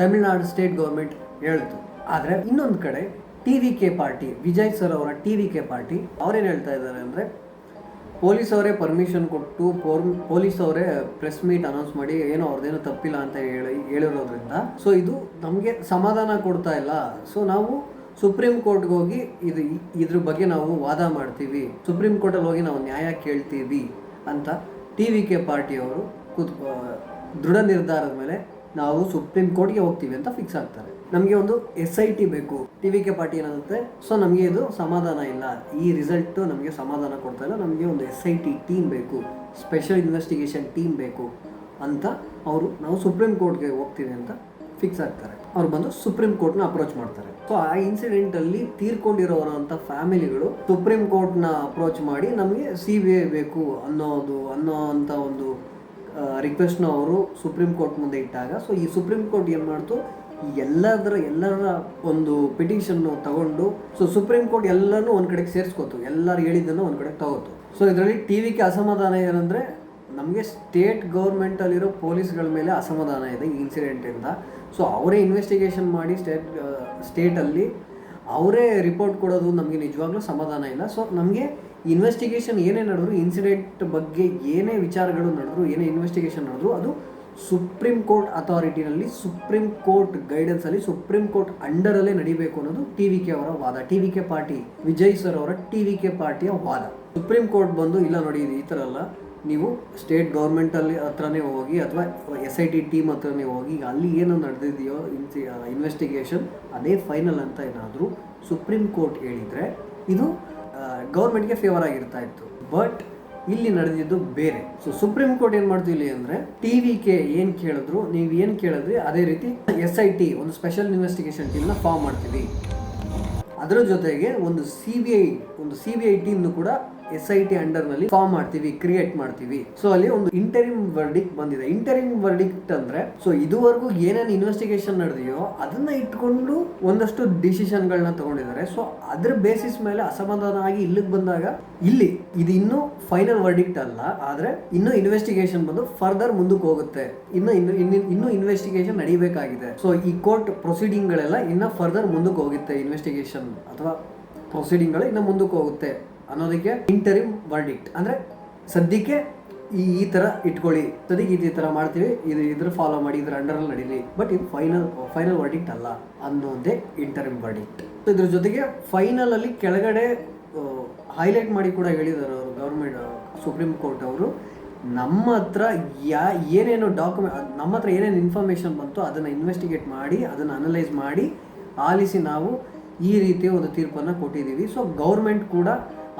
ತಮಿಳ್ನಾಡು ಸ್ಟೇಟ್ ಗೌರ್ಮೆಂಟ್ ಹೇಳ್ತು. ಆದರೆ ಇನ್ನೊಂದು ಕಡೆ TVK ಪಾರ್ಟಿ, ವಿಜಯ್ ಸರ್ ಅವರ TVK ಪಾರ್ಟಿ ಅವ್ರೇನು ಹೇಳ್ತಾ ಇದ್ದಾರೆ ಅಂದರೆ, ಪೊಲೀಸ್ ಅವರೇ ಪರ್ಮಿಷನ್ ಕೊಟ್ಟು ಪೊಲೀಸ್ ಅವರೇ ಪ್ರೆಸ್ ಮೀಟ್ ಅನೌನ್ಸ್ ಮಾಡಿ ಏನೋ ಅವ್ರದ್ದೇನೋ ತಪ್ಪಿಲ್ಲ ಅಂತ ಹೇಳಿರೋದ್ರಿಂದ ಸೊ ಇದು ನಮಗೆ ಸಮಾಧಾನ ಕೊಡ್ತಾ ಇಲ್ಲ. ಸೊ ನಾವು ಸುಪ್ರೀಂ ಕೋರ್ಟ್ಗೆ ಹೋಗಿ ಇದ್ರ ಬಗ್ಗೆ ನಾವು ವಾದ ಮಾಡ್ತೀವಿ, ಸುಪ್ರೀಂ ಕೋರ್ಟಲ್ಲಿ ಹೋಗಿ ನಾವು ನ್ಯಾಯ ಕೇಳ್ತೀವಿ ಅಂತ TVK ಪಾರ್ಟಿಯವರು ದೃಢ ನಿರ್ಧಾರದ ಮೇಲೆ ನಾವು ಸುಪ್ರೀಂ ಕೋರ್ಟ್ಗೆ ಹೋಗ್ತೀವಿ ಅಂತ ಫಿಕ್ಸ್ ಆಗ್ತಾರೆ. ನಮಗೆ ಒಂದು SIT ಬೇಕು. TVK ಪಾರ್ಟಿ ಏನಾಗುತ್ತೆ, ಸೊ ನಮಗೆ ಇದು ಸಮಾಧಾನ ಇಲ್ಲ, ಈ ರಿಸಲ್ಟ್ ನಮಗೆ ಸಮಾಧಾನ ಕೊಡ್ತಾ ಇಲ್ಲ, ನಮಗೆ ಒಂದು SIT ಟೀಮ್ ಬೇಕು, ಸ್ಪೆಷಲ್ ಇನ್ವೆಸ್ಟಿಗೇಷನ್ ಟೀಮ್ ಬೇಕು ಅಂತ ನಾವು ಸುಪ್ರೀಂ ಕೋರ್ಟ್ಗೆ ಹೋಗ್ತೀವಿ ಅಂತ ಫಿಕ್ಸ್ ಆಗ್ತಾರೆ. ಅವ್ರು ಬಂದು ಸುಪ್ರೀಂ ಕೋರ್ಟ್ನ ಅಪ್ರೋಚ್ ಮಾಡ್ತಾರೆ. ಸೊ ಆ ಇನ್ಸಿಡೆಂಟಲ್ಲಿ ತೀರ್ಕೊಂಡಿರೋರಂಥ ಫ್ಯಾಮಿಲಿಗಳು ಸುಪ್ರೀಂ ಕೋರ್ಟ್ನ ಅಪ್ರೋಚ್ ಮಾಡಿ ನಮಗೆ CBI ಬೇಕು ಅನ್ನೋವಂಥ ಒಂದು ರಿಕ್ವೆಸ್ಟ್ನ ಅವರು ಸುಪ್ರೀಂ ಕೋರ್ಟ್ ಮುಂದೆ ಇಟ್ಟಾಗ, ಸೊ ಈ ಸುಪ್ರೀಂ ಕೋರ್ಟ್ ಏನು ಮಾಡ್ತು, ಎಲ್ಲರ ಒಂದು ಪಿಟಿಷನ್ನು ತಗೊಂಡು, ಸೊ ಸುಪ್ರೀಂ ಕೋರ್ಟ್ ಎಲ್ಲನೂ ಒಂದು ಕಡೆಗೆ ಸೇರಿಸ್ಕೊತು, ಎಲ್ಲರೂ ಹೇಳಿದ್ದನ್ನು ಒಂದು ಕಡೆಗೆ ತಗೋತು. ಸೊ ಇದರಲ್ಲಿ TVK ಅಸಮಾಧಾನ ಏನಂದರೆ, ನಮಗೆ ಸ್ಟೇಟ್ ಗೌರ್ಮೆಂಟಲ್ಲಿರೋ ಪೊಲೀಸ್ಗಳ ಮೇಲೆ ಅಸಮಾಧಾನ ಇದೆ ಈ ಇನ್ಸಿಡೆಂಟಿಂದ. ಸೊ ಅವರೇ ಇನ್ವೆಸ್ಟಿಗೇಷನ್ ಮಾಡಿ ಸ್ಟೇಟಲ್ಲಿ ಅವರೇ ರಿಪೋರ್ಟ್ ಕೊಡೋದು ನಮಗೆ ನಿಜವಾಗ್ಲೂ ಸಮಾಧಾನ ಇಲ್ಲ. ಸೊ ನಮಗೆ ಇನ್ವೆಸ್ಟಿಗೇಷನ್ ಏನೇ ನಡೆದ್ರು, ಇನ್ಸಿಡೆಂಟ್ ಬಗ್ಗೆ ಏನೇ ವಿಚಾರಗಳು ನಡೆದ್ರು, ಏನೇ ಇನ್ವೆಸ್ಟಿಗೇಷನ್ ನಡೆದ್ರು, ಅದು ಸುಪ್ರೀಂ ಕೋರ್ಟ್ ಅಥಾರಿಟಿನಲ್ಲಿ, ಸುಪ್ರೀಂ ಕೋರ್ಟ್ ಗೈಡೆನ್ಸಲ್ಲಿ, ಸುಪ್ರೀಂ ಕೋರ್ಟ್ ಅಂಡರಲ್ಲೇ ನಡಿಬೇಕು ಅನ್ನೋದು TVK ಅವರ ವಾದ. TVK ಪಾರ್ಟಿ, ವಿಜಯ್ ಸರ್ ಅವರ TVK ಪಾರ್ಟಿಯ ವಾದ. ಸುಪ್ರೀಂ ಕೋರ್ಟ್ ಬಂದು ಇಲ್ಲ ನೋಡಿ, ಇದು ಈ ಥರ ಅಲ್ಲ, ನೀವು ಸ್ಟೇಟ್ ಗೌರ್ಮೆಂಟಲ್ಲಿ ಹತ್ರನೇ ಹೋಗಿ ಅಥವಾ SIT ಟೀಮ್ ಹತ್ರನೇ ಹೋಗಿ ಅಲ್ಲಿ ಏನು ನಡೆದಿದೆಯೋ ಇನ್ವೆಸ್ಟಿಗೇಷನ್ ಅದೇ ಫೈನಲ್ ಅಂತ ಏನಾದರೂ ಸುಪ್ರೀಂ ಕೋರ್ಟ್ ಹೇಳಿದರೆ ಇದು ಗೌರ್ಮೆಂಟ್ಗೆ ಫೇವರ್ ಆಗಿರ್ತಾ ಇತ್ತು. ಬಟ್ ಇಲ್ಲಿ ನಡೆದಿದ್ದು ಬೇರೆ. ಸೊ ಸುಪ್ರೀಂ ಕೋರ್ಟ್ ಏನು ಮಾಡ್ತೀವಿ ಇಲ್ಲಿ ಅಂದರೆ, TVK ಏನು ಕೇಳಿದ್ರು, ನೀವು ಏನು ಕೇಳಿದ್ರಿ ಅದೇ ರೀತಿ SIT ಒಂದು ಸ್ಪೆಷಲ್ ಇನ್ವೆಸ್ಟಿಗೇಷನ್ ಟೀಮ್ನ ಫಾರ್ಮ್ ಮಾಡ್ತೀವಿ. ಅದರ ಜೊತೆಗೆ ಒಂದು CBI ಟೀಮ್ನು ಕೂಡ SIT ಅಂಡರ್ನಲ್ಲಿ ಫಾರ್ಮ್ ಮಾಡ್ತೀವಿ, ಕ್ರಿಯೇಟ್ ಮಾಡ್ತೀವಿ. ಸೊ ಅಲ್ಲಿ ಒಂದು ಇಂಟರಿಮ್ ವರ್ಡಿಕ್ಟ್ ಬಂದಿದೆ. ಇಂಟರಿಮ್ ವರ್ಡಿಕ್ಟ್ ಅಂದರೆ, ಸೊ ಇದುವರೆಗೂ ಏನೇನು ಇನ್ವೆಸ್ಟಿಗೇಷನ್ ನಡೆದಿಯೋ ಅದನ್ನ ಇಟ್ಕೊಂಡು ಒಂದಷ್ಟು ಡಿಸಿಷನ್ಗಳನ್ನ ತಗೊಂಡಿದ್ದಾರೆ. ಸೊ ಅದ್ರ ಬೇಸಿಸ್ ಮೇಲೆ ಅಸಮಾಧಾನ ಆಗಿ ಇಲ್ಲಿಗೆ ಬಂದಾಗ, ಇದು ಇನ್ನೂ ಫೈನಲ್ ವರ್ಡಿಕ್ಟ್ ಅಲ್ಲ, ಆದರೆ ಇನ್ನೂ ಇನ್ವೆಸ್ಟಿಗೇಷನ್ ಬಂದು ಫರ್ದರ್ ಮುಂದಕ್ಕೆ ಹೋಗುತ್ತೆ, ಇನ್ನೂ ಇನ್ವೆಸ್ಟಿಗೇಷನ್ ನಡೀಬೇಕಾಗಿದೆ. ಸೊ ಈ ಕೋರ್ಟ್ ಪ್ರೊಸೀಡಿಂಗ್ಗಳೆಲ್ಲ ಇನ್ನೂ ಫರ್ದರ್ ಮುಂದಕ್ಕೆ ಹೋಗುತ್ತೆ, ಇನ್ವೆಸ್ಟಿಗೇಷನ್ ಅಥವಾ ಪ್ರೊಸೀಡಿಂಗ್ಗಳು ಇನ್ನೂ ಮುಂದಕ್ಕೆ ಹೋಗುತ್ತೆ ಅನ್ನೋದಕ್ಕೆ ಇಂಟರಿಮ್ ವರ್ಡಿಕ್ಟ್ ಅಂದರೆ, ಸದ್ಯಕ್ಕೆ ಈ ಥರ ಇಟ್ಕೊಳ್ಳಿ, ಸದ್ಯಕ್ಕೆ ಈ ಥರ ಮಾಡ್ತೀವಿ, ಇದ್ರ ಫಾಲೋ ಮಾಡಿ, ಇದ್ರ ಅಂಡರಲ್ಲಿ ನಡೀಲಿ, ಬಟ್ ಇದು ಫೈನಲ್ ವರ್ಡಿಕ್ಟ್ ಅಲ್ಲ ಅನ್ನೋದೇ ಇಂಟರಿಮ್ ವರ್ಡಿಕ್ಟ್. ಸೊ ಇದ್ರ ಜೊತೆಗೆ ಫೈನಲಲ್ಲಿ ಕೆಳಗಡೆ ಹೈಲೈಟ್ ಮಾಡಿ ಕೂಡ ಹೇಳಿದ್ದಾರೆ ಅವರು, ಗೌರ್ಮೆಂಟ್ ಸುಪ್ರೀಂ ಕೋರ್ಟ್ ಅವರು, ನಮ್ಮ ಹತ್ರ ಏನೇನು ನಮ್ಮ ಹತ್ರ ಏನೇನು ಇನ್ಫಾರ್ಮೇಷನ್ ಬಂತು ಅದನ್ನು ಇನ್ವೆಸ್ಟಿಗೇಟ್ ಮಾಡಿ, ಅದನ್ನು ಅನಲೈಸ್ ಮಾಡಿ ಆಲಿಸಿ ನಾವು ಈ ರೀತಿಯ ಒಂದು ತೀರ್ಪನ್ನು ಕೊಟ್ಟಿದ್ದೀವಿ. ಸೊ ಗೌರ್ಮೆಂಟ್ ಕೂಡ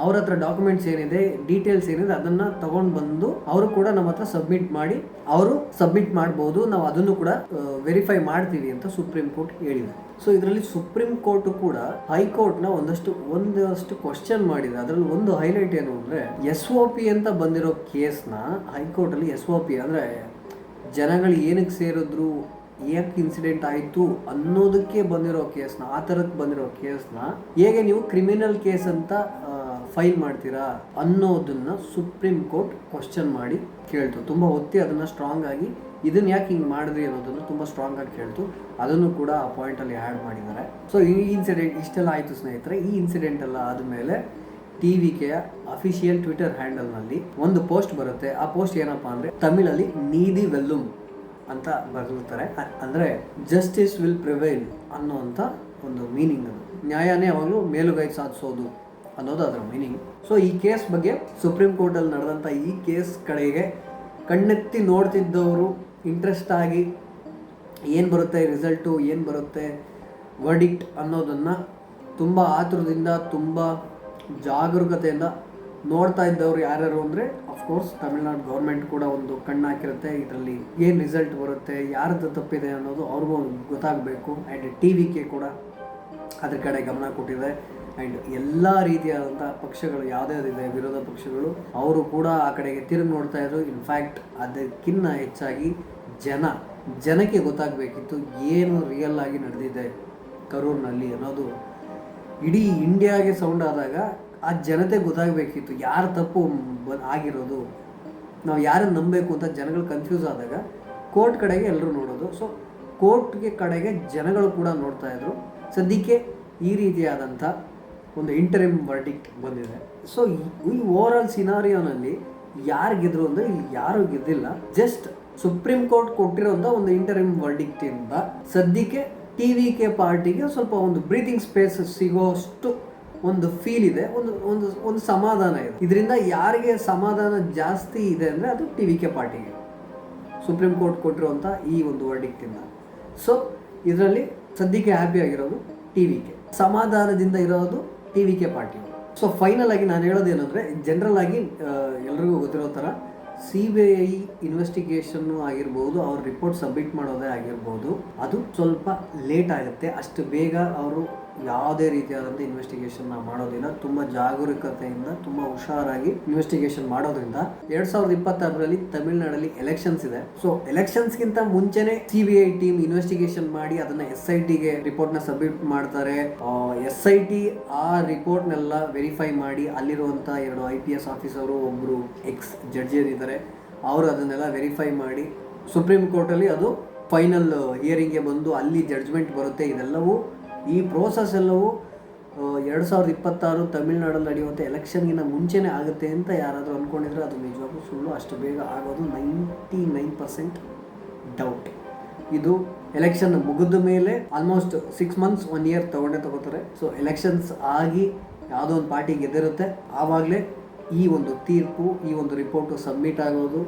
ಅವ್ರ ಹತ್ರ ಡಾಕ್ಯುಮೆಂಟ್ಸ್ ಏನಿದೆ, ಡೀಟೇಲ್ಸ್ ಏನಿದೆ ಅದನ್ನು ತಗೊಂಡು ಬಂದು ಅವರು ಕೂಡ ನಮ್ಮ ಹತ್ರ ಸಬ್ಮಿಟ್ ಮಾಡ್ಬೋದು, ನಾವು ಅದನ್ನು ಕೂಡ ವೆರಿಫೈ ಮಾಡ್ತೀವಿ ಅಂತ ಸುಪ್ರೀಂ ಕೋರ್ಟ್ ಹೇಳಿದೆ. ಸೊ ಇದರಲ್ಲಿ ಸುಪ್ರೀಂ ಕೋರ್ಟ್ ಕೂಡ ಹೈಕೋರ್ಟ್ನ ಒಂದಷ್ಟು ಕ್ವಶನ್ ಮಾಡಿದೆ. ಅದರಲ್ಲಿ ಒಂದು ಹೈಲೈಟ್ ಏನು ಅಂದರೆ, SOP ಅಂತ ಬಂದಿರೋ ಕೇಸ್ನ ಹೈಕೋರ್ಟಲ್ಲಿ SOP ಅಂದರೆ ಜನಗಳು ಏನಕ್ಕೆ ಸೇರಿದ್ರು, ಯಾಕೆ ಇನ್ಸಿಡೆಂಟ್ ಆಯಿತು ಅನ್ನೋದಕ್ಕೆ ಬಂದಿರೋ ಕೇಸ್ನ, ಆ ಥರಕ್ಕೆ ಬಂದಿರೋ ಕೇಸ್ನ ಹೇಗೆ ನೀವು ಕ್ರಿಮಿನಲ್ ಕೇಸ್ ಅಂತ ಫೈಲ್ ಮಾಡ್ತೀರಾ ಅನ್ನೋದನ್ನ ಸುಪ್ರೀಂ ಕೋರ್ಟ್ ಕ್ವಶನ್ ಮಾಡಿ ಕೇಳ್ತು. ತುಂಬ ಒತ್ತಿ ಅದನ್ನು ಸ್ಟ್ರಾಂಗ್ ಆಗಿ, ಇದನ್ನು ಯಾಕೆ ಹಿಂಗೆ ಮಾಡಿದ್ರಿ ಅನ್ನೋದನ್ನು ತುಂಬ ಸ್ಟ್ರಾಂಗ್ ಆಗಿ ಕೇಳ್ತು. ಅದನ್ನು ಕೂಡ ಆ ಪಾಯಿಂಟಲ್ಲಿ ಆ್ಯಡ್ ಮಾಡಿದ್ದಾರೆ. ಸೊ ಈ ಇನ್ಸಿಡೆಂಟ್ ಇಷ್ಟೆಲ್ಲ ಆಯಿತು ಸ್ನೇಹಿತರೆ. ಈ ಇನ್ಸಿಡೆಂಟ್ ಎಲ್ಲ ಆದಮೇಲೆ TVKಯ ಅಫಿಷಿಯಲ್ ಟ್ವಿಟರ್ ಹ್ಯಾಂಡಲ್ನಲ್ಲಿ ಒಂದು ಪೋಸ್ಟ್ ಬರುತ್ತೆ. ಆ ಪೋಸ್ಟ್ ಏನಪ್ಪ ಅಂದರೆ, ತಮಿಳಲ್ಲಿ ನೀದಿ ವೆಲ್ಲುಮ್ ಅಂತ ಬರೆದಿರ್ತಾರೆ. ಅಂದರೆ ಜಸ್ಟಿಸ್ ವಿಲ್ ಪ್ರಿವೈಲ್ ಅನ್ನೋವಂಥ ಒಂದು ಮೀನಿಂಗ್. ಅದು ನ್ಯಾಯನೇ ಯಾವಾಗಲೂ ಮೇಲುಗೈ ಸಾಧಿಸೋದು ಅನ್ನೋದು ಅದರ ಮೀನಿಂಗ್. ಸೊ ಈ ಕೇಸ್ ಬಗ್ಗೆ ಸುಪ್ರೀಂ ಕೋರ್ಟಲ್ಲಿ ನಡೆದಂಥ ಈ ಕೇಸ್ ಕಡೆಗೆ ಕಣ್ಣೆತ್ತಿ ನೋಡ್ತಿದ್ದವರು, ಇಂಟ್ರೆಸ್ಟ್ ಆಗಿ ಏನು ಬರುತ್ತೆ ರಿಸಲ್ಟು, ಏನು ಬರುತ್ತೆ ವರ್ಡಿಕ್ಟ್ ಅನ್ನೋದನ್ನು ತುಂಬ ಆತುರದಿಂದ, ತುಂಬ ಜಾಗರೂಕತೆಯಿಂದ ನೋಡ್ತಾ ಇದ್ದವ್ರು ಯಾರ್ಯಾರು ಅಂದರೆ, ಅಫ್ಕೋರ್ಸ್ ತಮಿಳ್ನಾಡು ಗೌರ್ಮೆಂಟ್ ಕೂಡ ಒಂದು ಕಣ್ಣು ಹಾಕಿರುತ್ತೆ. ಇದರಲ್ಲಿ ಏನು ರಿಸಲ್ಟ್ ಬರುತ್ತೆ, ಯಾರದ್ದು ತಪ್ಪಿದೆ ಅನ್ನೋದು ಅವ್ರಿಗೂ ಗೊತ್ತಾಗಬೇಕು. ಆ್ಯಂಡ್ TVK ಕೂಡ ಅದ್ರ ಕಡೆ ಗಮನ ಕೊಟ್ಟಿದೆ. ಆ್ಯಂಡ್ ಎಲ್ಲ ರೀತಿಯಾದಂಥ ಪಕ್ಷಗಳು ಯಾವುದ್ಯಾವುದಿದೆ, ವಿರೋಧ ಪಕ್ಷಗಳು, ಅವರು ಕೂಡ ಆ ಕಡೆಗೆ ತಿರುಗಿ ನೋಡ್ತಾ ಇದ್ರು. ಇನ್ಫ್ಯಾಕ್ಟ್ ಅದಕ್ಕಿಂತ ಹೆಚ್ಚಾಗಿ ಜನಕ್ಕೆ ಗೊತ್ತಾಗಬೇಕಿತ್ತು ಏನು ರಿಯಲ್ ಆಗಿ ನಡೆದಿದೆ ಕರೂರ್ನಲ್ಲಿ ಅನ್ನೋದು. ಇಡೀ ಇಂಡಿಯಾಗೆ ಸೌಂಡ್ ಆದಾಗ ಆ ಜನತೆ ಗೊತ್ತಾಗಬೇಕಿತ್ತು ಯಾರು ತಪ್ಪು ಆಗಿರೋದು, ನಾವು ಯಾರನ್ನು ನಂಬಬೇಕು ಅಂತ ಜನಗಳು ಕನ್ಫ್ಯೂಸ್ ಆದಾಗ ಕೋರ್ಟ್ ಕಡೆಗೆ ಎಲ್ಲರೂ ನೋಡೋದು. ಸೊ ಕೋರ್ಟ್ಗೆ ಕಡೆಗೆ ಜನಗಳು ಕೂಡ ನೋಡ್ತಾ ಇದ್ರು. ಸದ್ಯಕ್ಕೆ ಈ ರೀತಿಯಾದಂಥ ಒಂದು ಇಂಟರಿಮ್ ವರ್ಡಿಕ್ಟ್ ಬಂದಿದೆ. ಸೊ ಈ ಓವರ್ ಆಲ್ ಸಿನಾರಿಯೋನಲ್ಲಿ ಯಾರು ಗೆದ್ರು ಅಂದರೆ, ಇಲ್ಲಿ ಯಾರೂ ಗೆದ್ದಿಲ್ಲ. ಜಸ್ಟ್ ಸುಪ್ರೀಂ ಕೋರ್ಟ್ ಕೊಟ್ಟಿರೋಂಥ ಒಂದು ಇಂಟರಿಮ್ ವರ್ಡಿಕ್ಟಿಂದ ಸದ್ಯಕ್ಕೆ TVK ಪಾರ್ಟಿಗೆ ಸ್ವಲ್ಪ ಒಂದು ಬ್ರೀತಿಂಗ್ ಸ್ಪೇಸ್ ಸಿಗೋಷ್ಟು ಒಂದು ಫೀಲ್ ಇದೆ, ಒಂದು ಒಂದು ಒಂದು ಸಮಾಧಾನ ಇದೆ. ಇದರಿಂದ ಯಾರಿಗೆ ಸಮಾಧಾನ ಜಾಸ್ತಿ ಇದೆ ಅಂದರೆ ಅದು TVK ಪಾರ್ಟಿಗೆ, ಸುಪ್ರೀಂ ಕೋರ್ಟ್ ಕೊಟ್ಟಿರುವಂಥ ಈ ಒಂದು ವರ್ಡಿಕ್ಟಿಂದ. ಸೊ ಇದರಲ್ಲಿ ಸದ್ಯಕ್ಕೆ ಹ್ಯಾಪಿ ಆಗಿರೋದು TVK, ಸಮಾಧಾನದಿಂದ ಇರೋದು TVK ಪಾರ್ಟಿಯವರು. ಸೊ ಫೈನಲ್ ಆಗಿ ನಾನು ಹೇಳೋದೇನೆಂದರೆ, ಜನರಲ್ ಆಗಿ ಎಲ್ರಿಗೂ ಗೊತ್ತಿರೋ ಥರ CBI ಇನ್ವೆಸ್ಟಿಗೇಷನ್ನು ಆಗಿರ್ಬೋದು, ಅವ್ರ ರಿಪೋರ್ಟ್ ಸಬ್ಮಿಟ್ ಮಾಡೋದೇ ಆಗಿರ್ಬೋದು, ಅದು ಸ್ವಲ್ಪ ಲೇಟ್ ಆಗುತ್ತೆ. ಅಷ್ಟು ಬೇಗ ಅವರು ಯಾವುದೇ ರೀತಿಯಾದಂಥ ಇನ್ವೆಸ್ಟಿಗೇಷನ್ನ ಮಾಡೋದಿಲ್ಲ. ತುಂಬ ಜಾಗರೂಕತೆಯಿಂದ, ತುಂಬ ಹುಷಾರಾಗಿ ಇನ್ವೆಸ್ಟಿಗೇಷನ್ ಮಾಡೋದ್ರಿಂದ 2026ರಲ್ಲಿ ತಮಿಳ್ನಾಡಲ್ಲಿ ಎಲೆಕ್ಷನ್ಸ್ ಇದೆ. ಸೊ ಎಲೆಕ್ಷನ್ಸ್ಗಿಂತ ಮುಂಚೆನೆ CBI ಟೀಮ್ ಇನ್ವೆಸ್ಟಿಗೇಷನ್ ಮಾಡಿ ಅದನ್ನ SITಗೆ ರಿಪೋರ್ಟ್ನ ಸಬ್ಮಿಟ್ ಮಾಡ್ತಾರೆ. SIT ಆ ರಿಪೋರ್ಟ್ನೆಲ್ಲ ವೆರಿಫೈ ಮಾಡಿ ಅಲ್ಲಿರುವಂಥ 2 IPS ಆಫೀಸರು, ಒಬ್ಬರು ಎಕ್ಸ್ ಜಡ್ಜಿಯರಿದ್ದಾರೆ, ಅವರು ಅದನ್ನೆಲ್ಲ ವೆರಿಫೈ ಮಾಡಿ ಸುಪ್ರೀಂ ಕೋರ್ಟಲ್ಲಿ ಅದು ಫೈನಲ್ ಹಿಯರಿಂಗ್ಗೆ ಬಂದು ಅಲ್ಲಿ ಜಡ್ಜ್ಮೆಂಟ್ ಬರುತ್ತೆ. ಇದೆಲ್ಲವೂ ಈ ಪ್ರೋಸೆಸ್ ಎಲ್ಲವೂ 2026 ತಮಿಳ್ನಾಡಲ್ಲಿ ನಡೆಯುವಂಥ ಎಲೆಕ್ಷನ್ಗಿಂತ ಮುಂಚೆನೇ ಆಗುತ್ತೆ ಅಂತ ಯಾರಾದರೂ ಅಂದ್ಕೊಂಡಿದ್ರೆ ಅದು ನಿಜವಾಗ್ಲೂ ಸುಳ್ಳು. ಅಷ್ಟು ಬೇಗ ಆಗೋದು 99% ಡೌಟ್. ಇದು ಎಲೆಕ್ಷನ್ ಮುಗಿದ ಮೇಲೆ ಆಲ್ಮೋಸ್ಟ್ 6 months 1 year ತಗೋತಾರೆ. ಸೊ ಎಲೆಕ್ಷನ್ಸ್ ಆಗಿ ಯಾವುದೋ ಒಂದು ಪಾರ್ಟಿ ಗೆದ್ದಿರುತ್ತೆ, ಆವಾಗಲೇ ಈ ಒಂದು ತೀರ್ಪು, ಈ ಒಂದು ರಿಪೋರ್ಟು ಸಬ್ಮಿಟ್ ಆಗೋದು.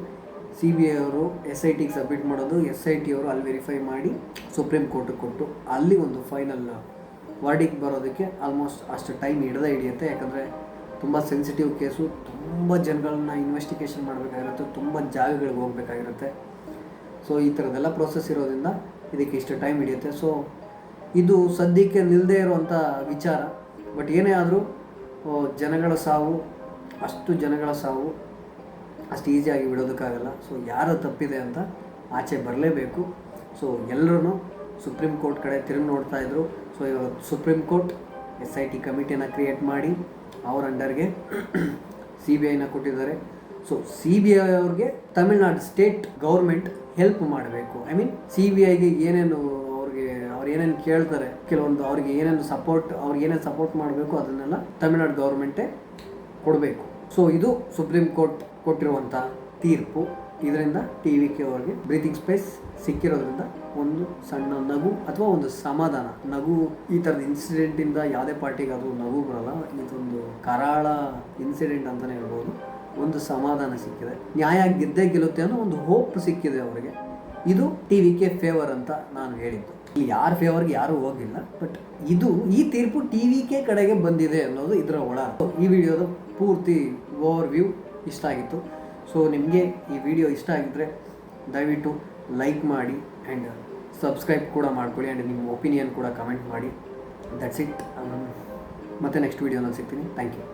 CBI ಅವರು SITಗೆ ಸಬ್ಮಿಟ್ ಮಾಡೋದು, SIT ಅವರು ಅಲ್ಲಿ ವೆರಿಫೈ ಮಾಡಿ ಸುಪ್ರೀಂ ಕೋರ್ಟಿಗೆ ಕೊಟ್ಟು ಅಲ್ಲಿ ಒಂದು ಫೈನಲ್ ವರ್ಡಿಕ್ಟ್ ಬರೋದಕ್ಕೆ ಆಲ್ಮೋಸ್ಟ್ ಅಷ್ಟು ಟೈಮ್ ಹಿಡಿಯುತ್ತೆ. ಯಾಕಂದರೆ ತುಂಬ ಸೆನ್ಸಿಟಿವ್ ಕೇಸು, ತುಂಬ ಜನಗಳನ್ನ ಇನ್ವೆಸ್ಟಿಗೇಷನ್ ಮಾಡಬೇಕಾಗಿರುತ್ತೆ, ತುಂಬ ಜಾಗಗಳಿಗೆ ಹೋಗಬೇಕಾಗಿರುತ್ತೆ. ಸೊ ಈ ಥರದ್ದೆಲ್ಲ ಪ್ರೋಸೆಸ್ ಇರೋದ್ರಿಂದ ಇದಕ್ಕೆ ಇಷ್ಟು ಟೈಮ್ ಹಿಡಿಯುತ್ತೆ. ಸೊ ಇದು ಸದ್ಯಕ್ಕೆ ನಿಲ್ಲದೇ ಇರುವಂಥ ವಿಚಾರ. ಬಟ್ ಏನೇ ಆದರೂ ಜನಗಳ ಸಾವು, ಅಷ್ಟು ಈಸಿಯಾಗಿ ಬಿಡೋದಕ್ಕಾಗಲ್ಲ. ಸೊ ಯಾರು ತಪ್ಪಿದೆ ಅಂತ ಆಚೆ ಬರಲೇಬೇಕು. ಸೊ ಎಲ್ಲರೂ ಸುಪ್ರೀಂ ಕೋರ್ಟ್ ಕಡೆ ತಿರುಗಿ ನೋಡ್ತಾ ಇದ್ರು. ಸೊ ಇವಾಗ ಸುಪ್ರೀಂ ಕೋರ್ಟ್ SIT ಕಮಿಟಿನ ಕ್ರಿಯೇಟ್ ಮಾಡಿ ಅವ್ರ ಅಂಡರ್ಗೆ CBIನ ಕೊಟ್ಟಿದ್ದಾರೆ. ಸೊ CBI ಅವ್ರಿಗೆ ತಮಿಳ್ನಾಡು ಸ್ಟೇಟ್ ಗೌರ್ಮೆಂಟ್ ಹೆಲ್ಪ್ ಮಾಡಬೇಕು. ಐ ಮೀನ್ CBIಗೆ ಏನೇನು ಅವ್ರು ಏನೇನು ಕೇಳ್ತಾರೆ, ಕೆಲವೊಂದು ಅವ್ರಿಗೆ ಏನೇನು ಸಪೋರ್ಟ್ ಮಾಡಬೇಕು ಅದನ್ನೆಲ್ಲ ತಮಿಳ್ನಾಡು ಗೌರ್ಮೆಂಟೇ ಕೊಡಬೇಕು. ಸೊ ಇದು ಸುಪ್ರೀಂ ಕೋರ್ಟ್ ಕೊಟ್ಟಿರುವಂಥ ತೀರ್ಪು. ಇದರಿಂದ TVK ಅವ್ರಿಗೆ ಬ್ರೀತಿಂಗ್ ಸ್ಪೇಸ್ ಸಿಕ್ಕಿರೋದ್ರಿಂದ ಒಂದು ಸಣ್ಣ ನಗು ಅಥವಾ ಒಂದು ಸಮಾಧಾನ. ನಗು ಈ ಥರದ ಇನ್ಸಿಡೆಂಟಿಂದ ಯಾವುದೇ ಪಾರ್ಟಿಗೆ ಅದು ನಗು ಬರಲ್ಲ. ಇದೊಂದು ಕರಾಳ ಇನ್ಸಿಡೆಂಟ್ ಅಂತಲೇ ಹೇಳ್ಬೋದು. ಒಂದು ಸಮಾಧಾನ ಸಿಕ್ಕಿದೆ, ನ್ಯಾಯ ಗೆಲ್ಲುತ್ತೆ ಅನ್ನೋ ಒಂದು ಹೋಪ್ ಸಿಕ್ಕಿದೆ ಅವರಿಗೆ. ಇದು TVK ಫೇವರ್ ಅಂತ ನಾನು ಹೇಳಿದ್ದು. ಇಲ್ಲಿ ಯಾರ ಫೇವರ್ಗೆ ಯಾರೂ ಹೋಗಿಲ್ಲ. ಬಟ್ ಈ ತೀರ್ಪು TVK ಕಡೆಗೆ ಬಂದಿದೆ ಅನ್ನೋದು ಇದರ ಒಳ. ಈ ವಿಡಿಯೋದ ಪೂರ್ತಿ ಓವರ್ವ್ಯೂ ಇಷ್ಟ ಆಗಿತ್ತು. ಸೊ ನಿಮಗೆ ಈ ವಿಡಿಯೋ ಇಷ್ಟ ಆಗಿದ್ದರೆ ದಯವಿಟ್ಟು ಲೈಕ್ ಮಾಡಿ ಆ್ಯಂಡ್ ಸಬ್ಸ್ಕ್ರೈಬ್ ಕೂಡ ಮಾಡ್ಕೊಳ್ಳಿ. ಆ್ಯಂಡ್ ನಿಮ್ಮ ಒಪಿನಿಯನ್ ಕೂಡ ಕಮೆಂಟ್ ಮಾಡಿ. That's it. ಮತ್ತೆ ನೆಕ್ಸ್ಟ್ ವಿಡಿಯೋನಲ್ಲಿ ಸಿಗ್ತೀನಿ. Thank you.